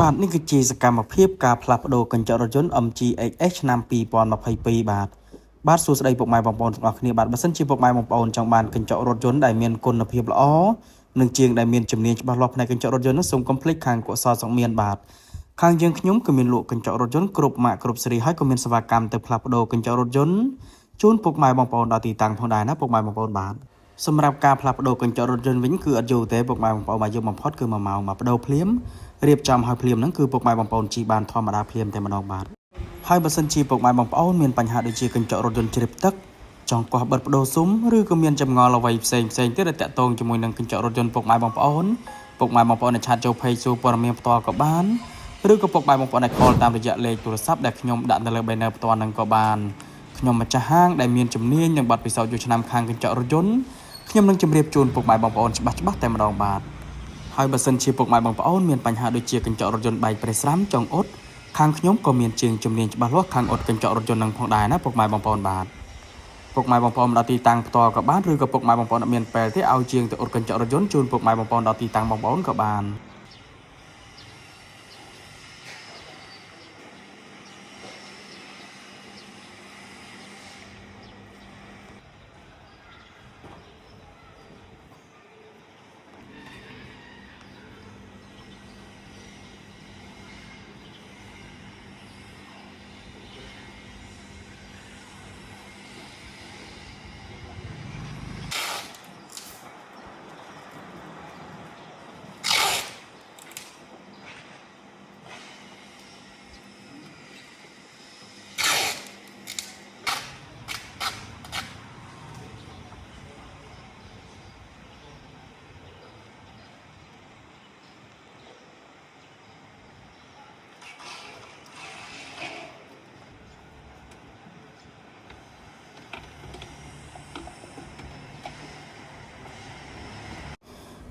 បាទនេះគឺជាសកម្មភាពការផ្លាស់ប្ដូរកញ្ចក់រថយន្ត MG-XS ឆ្នាំ2022បាទសួស្តីពុកម៉ែបងប្អូនទាំងអស់គ្នាបាទបើសិនជាពុកម៉ែបងប្អូនចង់បានកញ្ចក់រថយន្តដែលមានគុណភាពល្អនិងជាងដែលមានជំនាញច្បាស់លាស់ផ្នែកកញ្ចក់រថយន្តនោះសូមកុំភ្លេចខាងកុសលសុខមានបាទខាងយើងខ្ញុំក៏មានលក់កញ្ចក់រថយន្តគ្រប់ម៉ាកគ្រប់ស៊េរីហើយក៏មានសេវាកម្មទៅផ្លាស់ប្ដូរកញ្ចក់រថយន្តជូនពុកម៉ែបងប្អូនដល់ទីតាំងផងដែរណាពុកម៉ែបងប្អូនបាទសម្រាប់ការផ្លាស់ប្ដូរកញ្ចក់រថយន្តវិញគឺអត់យូរទេពុកម៉ែបងប្អូនមកយកបំផុតគឺ1ម៉ោងមកប្ដូរភ្លាមរៀបចំឲ្យភ្លាមហ្នឹងគឺពុកម៉ែបងប្អូនជិះបានធម្មតាភ្លាមតែម្ដងបាទហើយបើសិនជាពុកម៉ែបងប្អូនមានបញ្ហាដូចជាកញ្ចក់រថយន្តជ្រាបទឹកចង់កោះបិទបដូរស៊ុំឬក៏មានចម្ងល់អ្វីផ្សេងទៀតដែលតាក់ទងជាមួយនឹងកញ្ចក់រថយន្តពុកម៉ែបងប្អូនអាចឆាតចូល Page សួរព័ត៌មានផ្ទាល់ក៏បានឬក៏ពុកម៉ែបងប្អូនអាច call តាមរយៈលេខទូរស័ព្ទដែលខ្ញុំដាក់នៅលើ banner ផ្ទាល់ហ្នឹងក៏បានខ្ញុំម្ចាស់ហាងដែលមានជំនាញនិងបទពិសោធន៍យូរឆ្នាំខាងកញ្ចក់រថយន្តខ្ញុំនឹងជម្រាបជូនពុកម៉ែបងប្អូនច្បាស់តែម្ដងបាទហើយបើសិនជាពុកម៉ែបងប្អូនមានបញ្ហាដូចជាកញ្ចក់រថយន្តបែកប្រេះស្រាំចង់អ៊ុតខាងខ្ញុំក៏មានជាងជំនាញច្បាស់លាស់ខាងអ៊ុតកញ្ចក់រថយន្តនឹងផងដែរណាពុកម៉ែបងប្អូនបាទពុកម៉ែបងប្អូនដល់ទីតាំងផ្ទាល់ក៏បានឬក៏ពុកម៉ែបងប្អូនអត់មានពេលទេឲ្យជាងទៅអ៊ុតកញ្ចក់រថយន្តជូនពុកម៉ែបងប្អូនដល់ទីតាំងបងប្អូនក៏បាន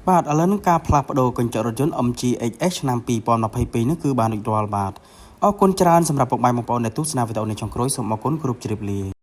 បាទឥឡូវនឹងការផ្លាស់ប្ដូរកញ្ចក់រថយន្ត MG-XS ឆ្នាំ2022នេះគឺបានរួចរាល់បាទអរគុណច្រើនសម្រាប់ពុកម៉ែបងប្អូនដែលទស្សនាវីដេអូនេះចុងក្រោយសូមអរគុណគ្រប់ជ្រាបលា